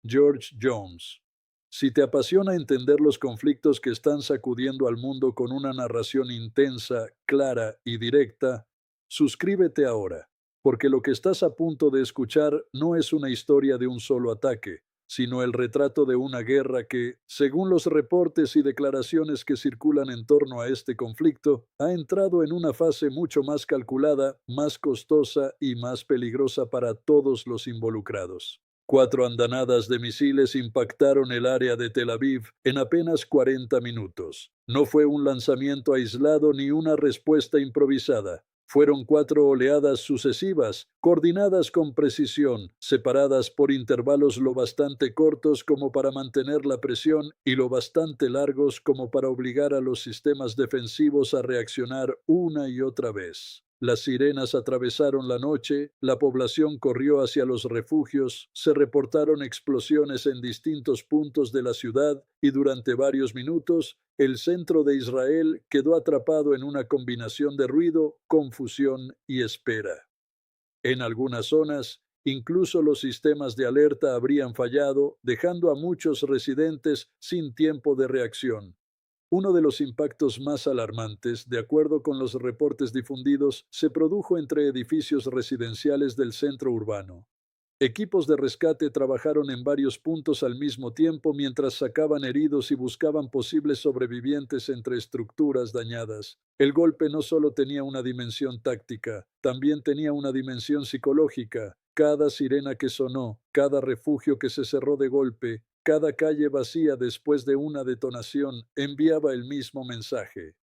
George Jones. Si te apasiona entender los conflictos que están sacudiendo al mundo con una narración intensa, clara y directa, suscríbete ahora, porque lo que estás a punto de escuchar no es una historia de un solo ataque, sino el retrato de una guerra que, según los reportes y declaraciones que circulan en torno a este conflicto, ha entrado en una fase mucho más calculada, más costosa y más peligrosa para todos los involucrados. 4 andanadas de misiles impactaron el área de Tel Aviv en apenas 40 minutos. No fue un lanzamiento aislado ni una respuesta improvisada. Fueron 4 oleadas sucesivas, coordinadas con precisión, separadas por intervalos lo bastante cortos como para mantener la presión y lo bastante largos como para obligar a los sistemas defensivos a reaccionar una y otra vez. Las sirenas atravesaron la noche, la población corrió hacia los refugios, se reportaron explosiones en distintos puntos de la ciudad y durante varios minutos el centro de Israel quedó atrapado en una combinación de ruido, confusión y espera. En algunas zonas, incluso los sistemas de alerta habrían fallado, dejando a muchos residentes sin tiempo de reacción. Uno de los impactos más alarmantes, de acuerdo con los reportes difundidos, se produjo entre edificios residenciales del centro urbano. Equipos de rescate trabajaron en varios puntos al mismo tiempo mientras sacaban heridos y buscaban posibles sobrevivientes entre estructuras dañadas. El golpe no solo tenía una dimensión táctica, también tenía una dimensión psicológica. Cada sirena que sonó, cada refugio que se cerró de golpe, cada calle vacía después de una detonación enviaba el mismo mensaje.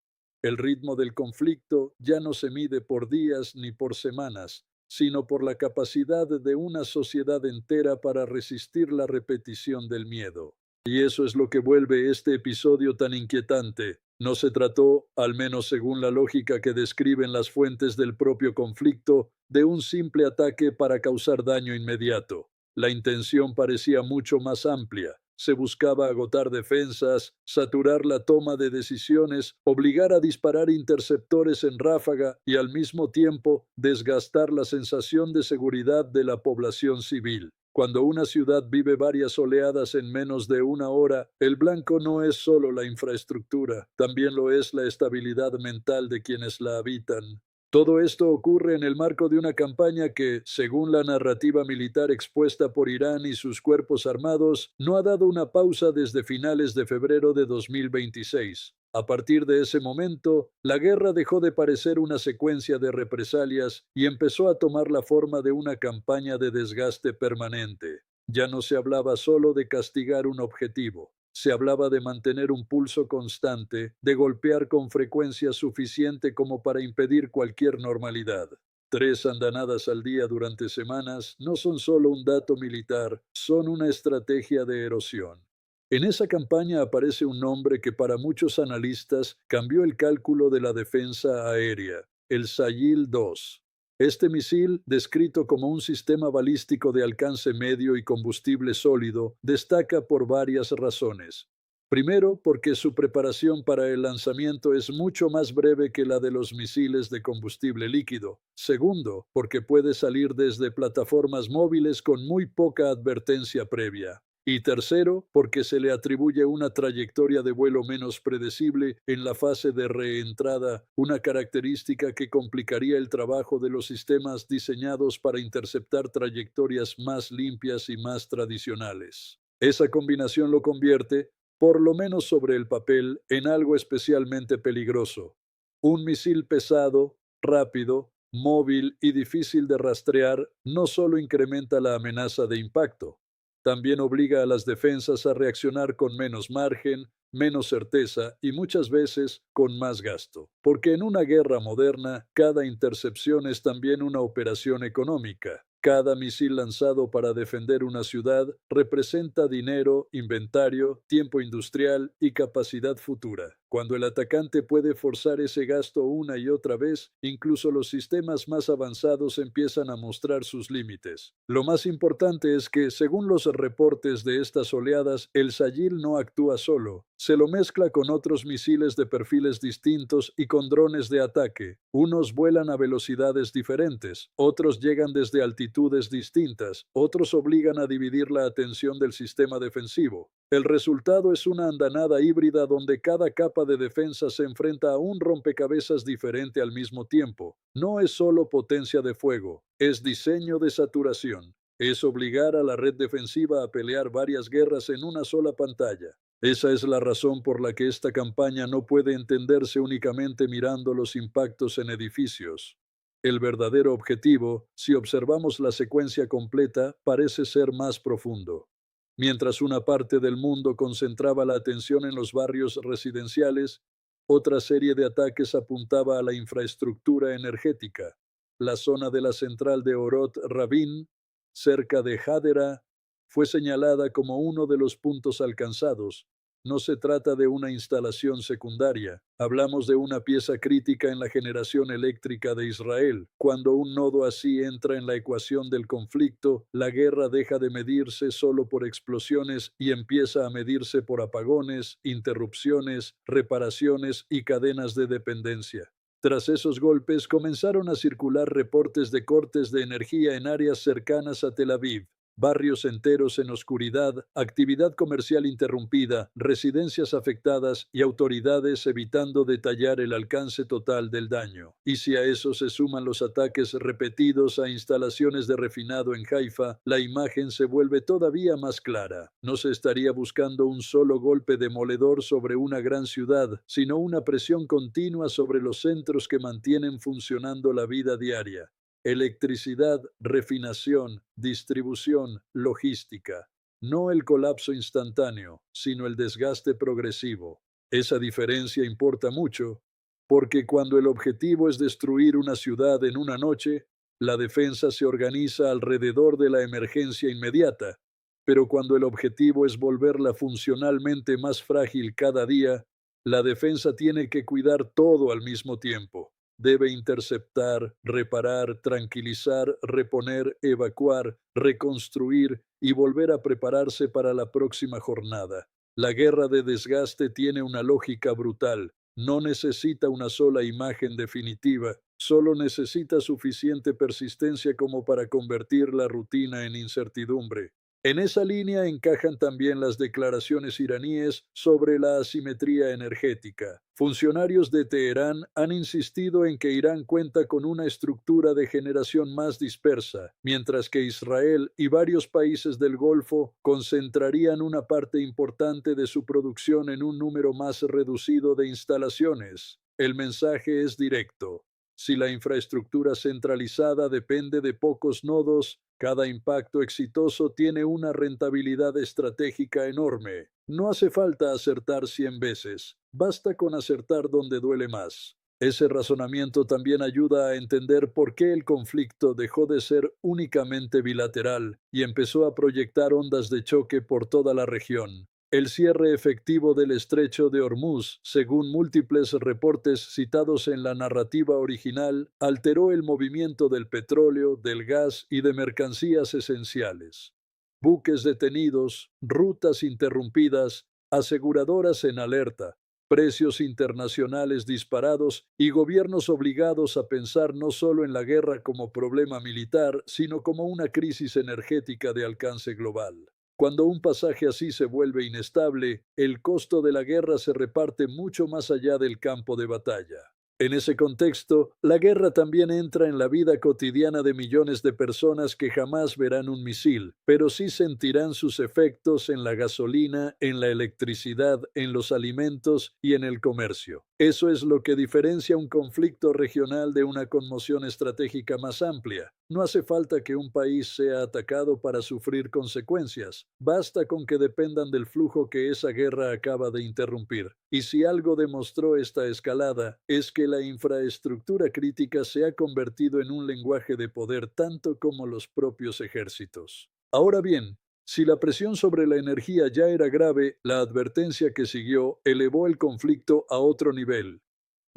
El ritmo del conflicto ya no se mide por días ni por semanas, sino por la capacidad de una sociedad entera para resistir la repetición del miedo. Y eso es lo que vuelve este episodio tan inquietante. No se trató, al menos según la lógica que describen las fuentes del propio conflicto, de un simple ataque para causar daño inmediato. La intención parecía mucho más amplia. Se buscaba agotar defensas, saturar la toma de decisiones, obligar a disparar interceptores en ráfaga y al mismo tiempo desgastar la sensación de seguridad de la población civil. Cuando una ciudad vive varias oleadas en menos de una hora, el blanco no es solo la infraestructura, también lo es la estabilidad mental de quienes la habitan. Todo esto ocurre en el marco de una campaña que, según la narrativa militar expuesta por Irán y sus cuerpos armados, no ha dado una pausa desde finales de febrero de 2026. A partir de ese momento, la guerra dejó de parecer una secuencia de represalias y empezó a tomar la forma de una campaña de desgaste permanente. Ya no se hablaba solo de castigar un objetivo. Se hablaba de mantener un pulso constante, de golpear con frecuencia suficiente como para impedir cualquier normalidad. 3 andanadas al día durante semanas no son solo un dato militar, son una estrategia de erosión. En esa campaña aparece un nombre que para muchos analistas cambió el cálculo de la defensa aérea, el Sayil 2. Este misil, descrito como un sistema balístico de alcance medio y combustible sólido, destaca por varias razones. Primero, porque su preparación para el lanzamiento es mucho más breve que la de los misiles de combustible líquido. Segundo, porque puede salir desde plataformas móviles con muy poca advertencia previa. Y tercero, porque se le atribuye una trayectoria de vuelo menos predecible en la fase de reentrada, una característica que complicaría el trabajo de los sistemas diseñados para interceptar trayectorias más limpias y más tradicionales. Esa combinación lo convierte, por lo menos sobre el papel, en algo especialmente peligroso. Un misil pesado, rápido, móvil y difícil de rastrear no solo incrementa la amenaza de impacto, también obliga a las defensas a reaccionar con menos margen, menos certeza y muchas veces con más gasto. Porque en una guerra moderna, cada intercepción es también una operación económica. Cada misil lanzado para defender una ciudad representa dinero, inventario, tiempo industrial y capacidad futura. Cuando el atacante puede forzar ese gasto una y otra vez, incluso los sistemas más avanzados empiezan a mostrar sus límites. Lo más importante es que, según los reportes de estas oleadas, el Sayil no actúa solo. Se lo mezcla con otros misiles de perfiles distintos y con drones de ataque. Unos vuelan a velocidades diferentes, otros llegan desde altitudes distintas, otros obligan a dividir la atención del sistema defensivo. El resultado es una andanada híbrida donde cada capa de defensa se enfrenta a un rompecabezas diferente al mismo tiempo. No es solo potencia de fuego, es diseño de saturación. Es obligar a la red defensiva a pelear varias guerras en una sola pantalla. Esa es la razón por la que esta campaña no puede entenderse únicamente mirando los impactos en edificios. El verdadero objetivo, si observamos la secuencia completa, parece ser más profundo. Mientras una parte del mundo concentraba la atención en los barrios residenciales, otra serie de ataques apuntaba a la infraestructura energética. La zona de la central de Orot Rabin, cerca de Hadera, fue señalada como uno de los puntos alcanzados. No se trata de una instalación secundaria. Hablamos de una pieza crítica en la generación eléctrica de Israel. Cuando un nodo así entra en la ecuación del conflicto, la guerra deja de medirse solo por explosiones y empieza a medirse por apagones, interrupciones, reparaciones y cadenas de dependencia. Tras esos golpes comenzaron a circular reportes de cortes de energía en áreas cercanas a Tel Aviv. Barrios enteros en oscuridad, actividad comercial interrumpida, residencias afectadas y autoridades evitando detallar el alcance total del daño. Y si a eso se suman los ataques repetidos a instalaciones de refinado en Haifa, la imagen se vuelve todavía más clara. No se estaría buscando un solo golpe demoledor sobre una gran ciudad, sino una presión continua sobre los centros que mantienen funcionando la vida diaria. Electricidad, refinación, distribución, logística. No el colapso instantáneo, sino el desgaste progresivo. Esa diferencia importa mucho, porque cuando el objetivo es destruir una ciudad en una noche, la defensa se organiza alrededor de la emergencia inmediata, pero cuando el objetivo es volverla funcionalmente más frágil cada día, la defensa tiene que cuidar todo al mismo tiempo. Debe interceptar, reparar, tranquilizar, reponer, evacuar, reconstruir y volver a prepararse para la próxima jornada. La guerra de desgaste tiene una lógica brutal. No necesita una sola imagen definitiva, solo necesita suficiente persistencia como para convertir la rutina en incertidumbre. En esa línea encajan también las declaraciones iraníes sobre la asimetría energética. Funcionarios de Teherán han insistido en que Irán cuenta con una estructura de generación más dispersa, mientras que Israel y varios países del Golfo concentrarían una parte importante de su producción en un número más reducido de instalaciones. El mensaje es directo. Si la infraestructura centralizada depende de pocos nodos, cada impacto exitoso tiene una rentabilidad estratégica enorme. No hace falta acertar 100 veces, basta con acertar donde duele más. Ese razonamiento también ayuda a entender por qué el conflicto dejó de ser únicamente bilateral y empezó a proyectar ondas de choque por toda la región. El cierre efectivo del estrecho de Hormuz, según múltiples reportes citados en la narrativa original, alteró el movimiento del petróleo, del gas y de mercancías esenciales. Buques detenidos, rutas interrumpidas, aseguradoras en alerta, precios internacionales disparados y gobiernos obligados a pensar no solo en la guerra como problema militar, sino como una crisis energética de alcance global. Cuando un pasaje así se vuelve inestable, el costo de la guerra se reparte mucho más allá del campo de batalla. En ese contexto, la guerra también entra en la vida cotidiana de millones de personas que jamás verán un misil, pero sí sentirán sus efectos en la gasolina, en la electricidad, en los alimentos y en el comercio. Eso es lo que diferencia un conflicto regional de una conmoción estratégica más amplia. No hace falta que un país sea atacado para sufrir consecuencias. Basta con que dependan del flujo que esa guerra acaba de interrumpir. Y si algo demostró esta escalada, es que la infraestructura crítica se ha convertido en un lenguaje de poder tanto como los propios ejércitos. Ahora bien, Si la presión sobre la energía ya era grave, la advertencia que siguió elevó el conflicto a otro nivel.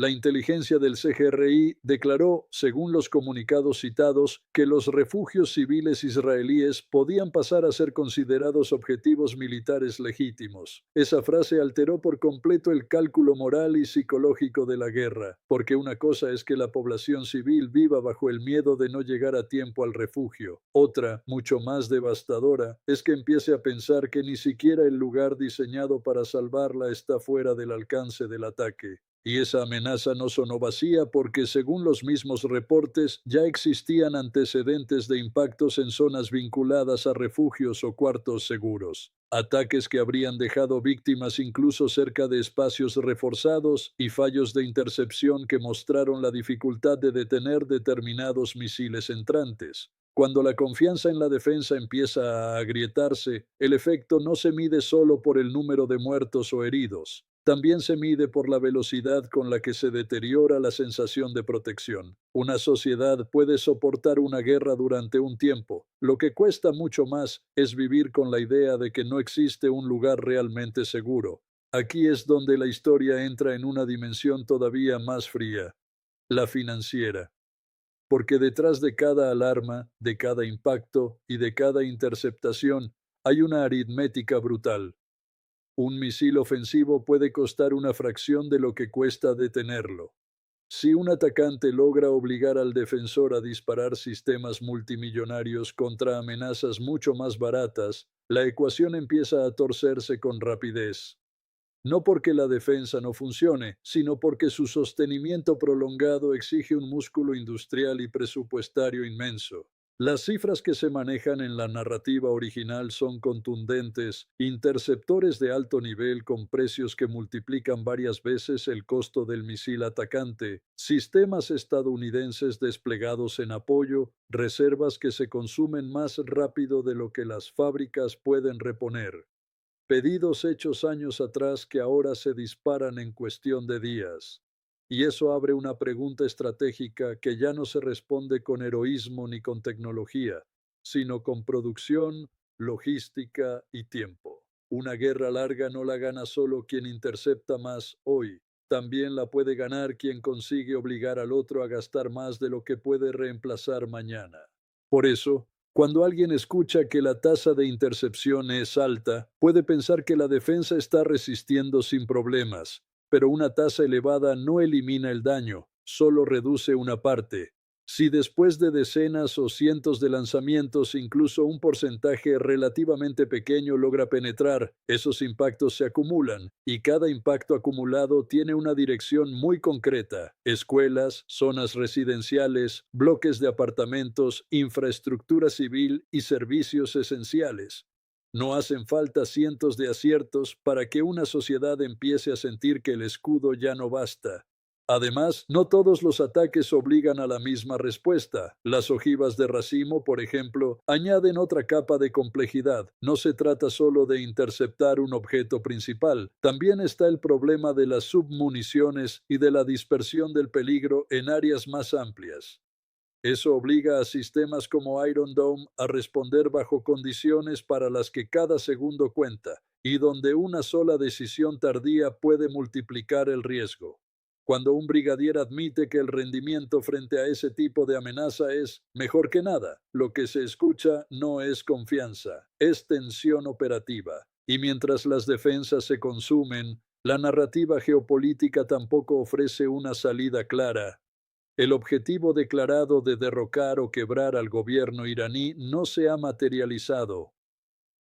La inteligencia del CGRI declaró, según los comunicados citados, que los refugios civiles israelíes podían pasar a ser considerados objetivos militares legítimos. Esa frase alteró por completo el cálculo moral y psicológico de la guerra, porque una cosa es que la población civil viva bajo el miedo de no llegar a tiempo al refugio. Otra, mucho más devastadora, es que empiece a pensar que ni siquiera el lugar diseñado para salvarla está fuera del alcance del ataque. Y esa amenaza no sonó vacía porque, según los mismos reportes, ya existían antecedentes de impactos en zonas vinculadas a refugios o cuartos seguros. Ataques que habrían dejado víctimas incluso cerca de espacios reforzados y fallos de intercepción que mostraron la dificultad de detener determinados misiles entrantes. Cuando la confianza en la defensa empieza a agrietarse, el efecto no se mide solo por el número de muertos o heridos. También se mide por la velocidad con la que se deteriora la sensación de protección. Una sociedad puede soportar una guerra durante un tiempo. Lo que cuesta mucho más es vivir con la idea de que no existe un lugar realmente seguro. Aquí es donde la historia entra en una dimensión todavía más fría, la financiera. Porque detrás de cada alarma, de cada impacto y de cada interceptación hay una aritmética brutal. Un misil ofensivo puede costar una fracción de lo que cuesta detenerlo. Si un atacante logra obligar al defensor a disparar sistemas multimillonarios contra amenazas mucho más baratas, la ecuación empieza a torcerse con rapidez. No porque la defensa no funcione, sino porque su sostenimiento prolongado exige un músculo industrial y presupuestario inmenso. Las cifras que se manejan en la narrativa original son contundentes, interceptores de alto nivel con precios que multiplican varias veces el costo del misil atacante, sistemas estadounidenses desplegados en apoyo, reservas que se consumen más rápido de lo que las fábricas pueden reponer. Pedidos hechos años atrás que ahora se disparan en cuestión de días. Y eso abre una pregunta estratégica que ya no se responde con heroísmo ni con tecnología, sino con producción, logística y tiempo. Una guerra larga no la gana solo quien intercepta más hoy, también la puede ganar quien consigue obligar al otro a gastar más de lo que puede reemplazar mañana. Por eso, cuando alguien escucha que la tasa de intercepción es alta, puede pensar que la defensa está resistiendo sin problemas, pero una tasa elevada no elimina el daño, solo reduce una parte. Si después de decenas o cientos de lanzamientos incluso un porcentaje relativamente pequeño logra penetrar, esos impactos se acumulan y cada impacto acumulado tiene una dirección muy concreta: escuelas, zonas residenciales, bloques de apartamentos, infraestructura civil y servicios esenciales. No hacen falta cientos de aciertos para que una sociedad empiece a sentir que el escudo ya no basta. Además, no todos los ataques obligan a la misma respuesta. Las ojivas de racimo, por ejemplo, añaden otra capa de complejidad. No se trata solo de interceptar un objeto principal, también está el problema de las submuniciones y de la dispersión del peligro en áreas más amplias. Eso obliga a sistemas como Iron Dome a responder bajo condiciones para las que cada segundo cuenta y donde una sola decisión tardía puede multiplicar el riesgo. Cuando un brigadier admite que el rendimiento frente a ese tipo de amenaza es mejor que nada, lo que se escucha no es confianza, es tensión operativa. Y mientras las defensas se consumen, la narrativa geopolítica tampoco ofrece una salida clara. El objetivo declarado de derrocar o quebrar al gobierno iraní no se ha materializado.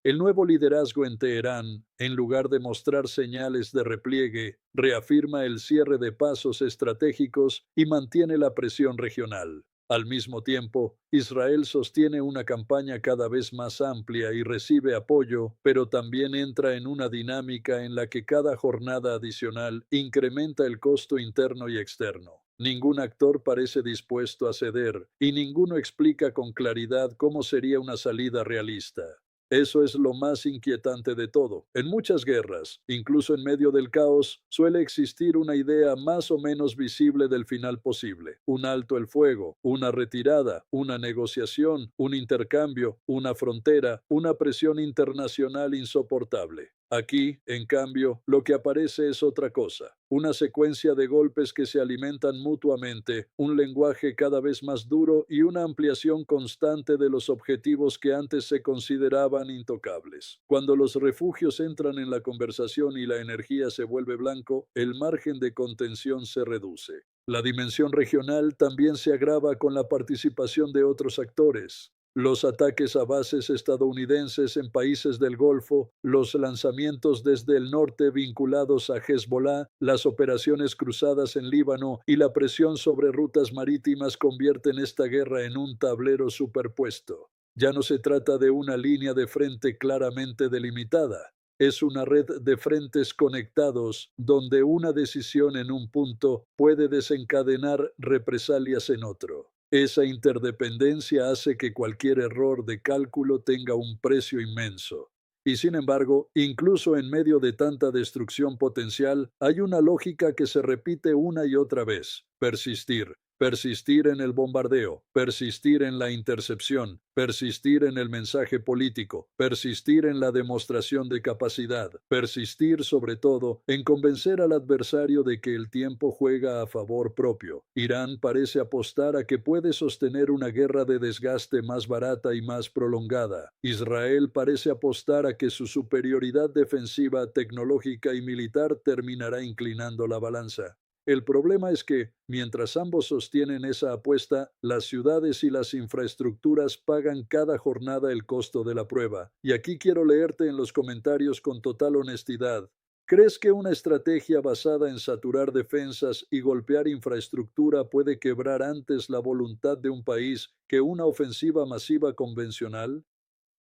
El nuevo liderazgo en Teherán, en lugar de mostrar señales de repliegue, reafirma el cierre de pasos estratégicos y mantiene la presión regional. Al mismo tiempo, Israel sostiene una campaña cada vez más amplia y recibe apoyo, pero también entra en una dinámica en la que cada jornada adicional incrementa el costo interno y externo. Ningún actor parece dispuesto a ceder, y ninguno explica con claridad cómo sería una salida realista. Eso es lo más inquietante de todo. En muchas guerras, incluso en medio del caos, suele existir una idea más o menos visible del final posible. Un alto el fuego, una retirada, una negociación, un intercambio, una frontera, una presión internacional insoportable. Aquí, en cambio, lo que aparece es otra cosa, una secuencia de golpes que se alimentan mutuamente, un lenguaje cada vez más duro y una ampliación constante de los objetivos que antes se consideraban intocables. Cuando los refugios entran en la conversación y la energía se vuelve blanco, el margen de contención se reduce. La dimensión regional también se agrava con la participación de otros actores. Los ataques a bases estadounidenses en países del Golfo, los lanzamientos desde el norte vinculados a Hezbollah, las operaciones cruzadas en Líbano y la presión sobre rutas marítimas convierten esta guerra en un tablero superpuesto. Ya no se trata de una línea de frente claramente delimitada. Es una red de frentes conectados donde una decisión en un punto puede desencadenar represalias en otro. Esa interdependencia hace que cualquier error de cálculo tenga un precio inmenso. Y sin embargo, incluso en medio de tanta destrucción potencial, hay una lógica que se repite una y otra vez: persistir. Persistir en el bombardeo, persistir en la intercepción, persistir en el mensaje político, persistir en la demostración de capacidad, persistir sobre todo en convencer al adversario de que el tiempo juega a favor propio. Irán parece apostar a que puede sostener una guerra de desgaste más barata y más prolongada. Israel parece apostar a que su superioridad defensiva, tecnológica y militar terminará inclinando la balanza. El problema es que, mientras ambos sostienen esa apuesta, las ciudades y las infraestructuras pagan cada jornada el costo de la prueba. Y aquí quiero leerte en los comentarios con total honestidad. ¿Crees que una estrategia basada en saturar defensas y golpear infraestructura puede quebrar antes la voluntad de un país que una ofensiva masiva convencional?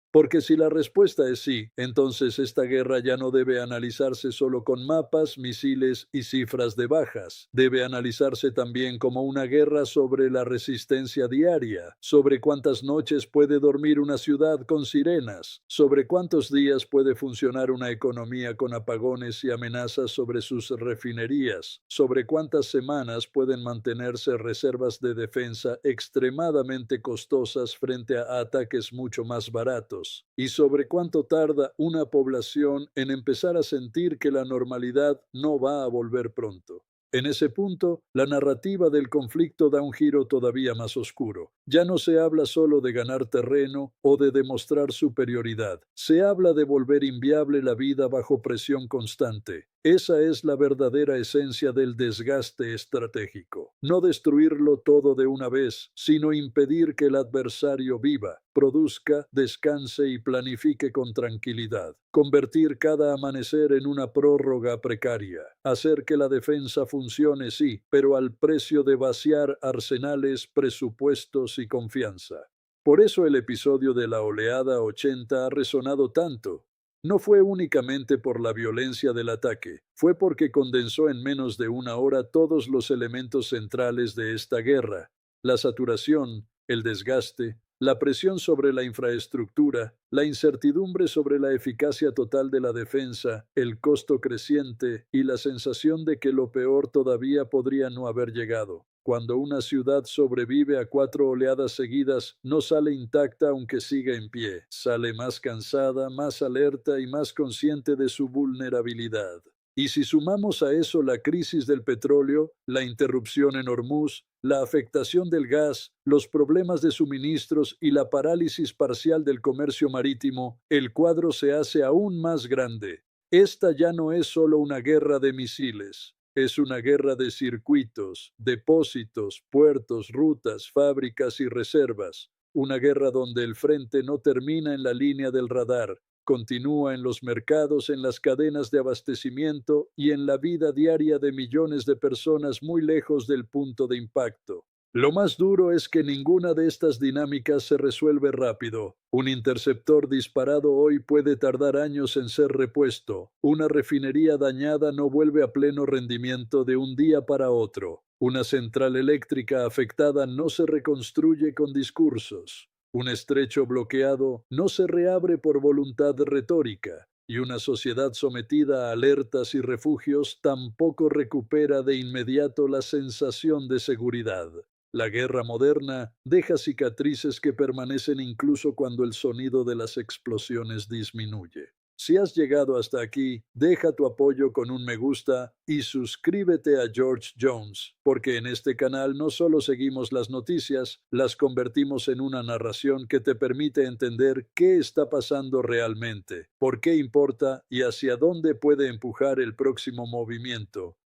Porque si la respuesta es sí, entonces esta guerra ya no debe analizarse solo con mapas, misiles y cifras de bajas. Debe analizarse también como una guerra sobre la resistencia diaria, sobre cuántas noches puede dormir una ciudad con sirenas, sobre cuántos días puede funcionar una economía con apagones y amenazas sobre sus refinerías, sobre cuántas semanas pueden mantenerse reservas de defensa extremadamente costosas frente a ataques mucho más baratos, y sobre cuánto tarda una población en empezar a sentir que la normalidad no va a volver pronto. En ese punto, la narrativa del conflicto da un giro todavía más oscuro. Ya no se habla solo de ganar terreno o de demostrar superioridad. Se habla de volver inviable la vida bajo presión constante. Esa es la verdadera esencia del desgaste estratégico. No destruirlo todo de una vez, sino impedir que el adversario viva, produzca, descanse y planifique con tranquilidad. Convertir cada amanecer en una prórroga precaria. Hacer que la defensa funcione, sí, pero al precio de vaciar arsenales, presupuestos y confianza. Por eso el episodio de la oleada 80 ha resonado tanto. No fue únicamente por la violencia del ataque, fue porque condensó en menos de una hora todos los elementos centrales de esta guerra: la saturación, el desgaste, la presión sobre la infraestructura, la incertidumbre sobre la eficacia total de la defensa, el costo creciente y la sensación de que lo peor todavía podría no haber llegado. Cuando una ciudad sobrevive a 4 oleadas seguidas, no sale intacta aunque siga en pie. Sale más cansada, más alerta y más consciente de su vulnerabilidad. Y si sumamos a eso la crisis del petróleo, la interrupción en Hormuz, la afectación del gas, los problemas de suministros y la parálisis parcial del comercio marítimo, el cuadro se hace aún más grande. Esta ya no es solo una guerra de misiles. Es una guerra de circuitos, depósitos, puertos, rutas, fábricas y reservas. Una guerra donde el frente no termina en la línea del radar, continúa en los mercados, en las cadenas de abastecimiento y en la vida diaria de millones de personas muy lejos del punto de impacto. Lo más duro es que ninguna de estas dinámicas se resuelve rápido. Un interceptor disparado hoy puede tardar años en ser repuesto. Una refinería dañada no vuelve a pleno rendimiento de un día para otro. Una central eléctrica afectada no se reconstruye con discursos. Un estrecho bloqueado no se reabre por voluntad retórica, y una sociedad sometida a alertas y refugios tampoco recupera de inmediato la sensación de seguridad. La guerra moderna deja cicatrices que permanecen incluso cuando el sonido de las explosiones disminuye. Si has llegado hasta aquí, deja tu apoyo con un me gusta y suscríbete a George Jones, porque en este canal no solo seguimos las noticias, las convertimos en una narración que te permite entender qué está pasando realmente, por qué importa y hacia dónde puede empujar el próximo movimiento.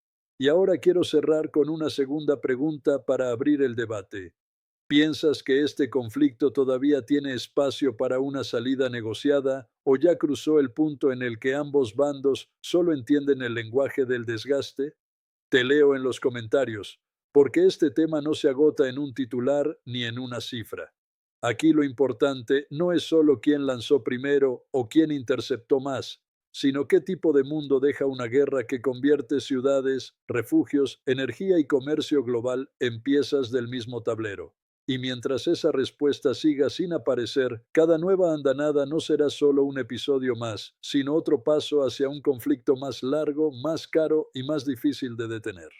Y ahora quiero cerrar con una segunda pregunta para abrir el debate. ¿Piensas que este conflicto todavía tiene espacio para una salida negociada o ya cruzó el punto en el que ambos bandos solo entienden el lenguaje del desgaste? Te leo en los comentarios, porque este tema no se agota en un titular ni en una cifra. Aquí lo importante no es solo quién lanzó primero o quién interceptó más, sino qué tipo de mundo deja una guerra que convierte ciudades, refugios, energía y comercio global en piezas del mismo tablero. Y mientras esa respuesta siga sin aparecer, cada nueva andanada no será solo un episodio más, sino otro paso hacia un conflicto más largo, más caro y más difícil de detener.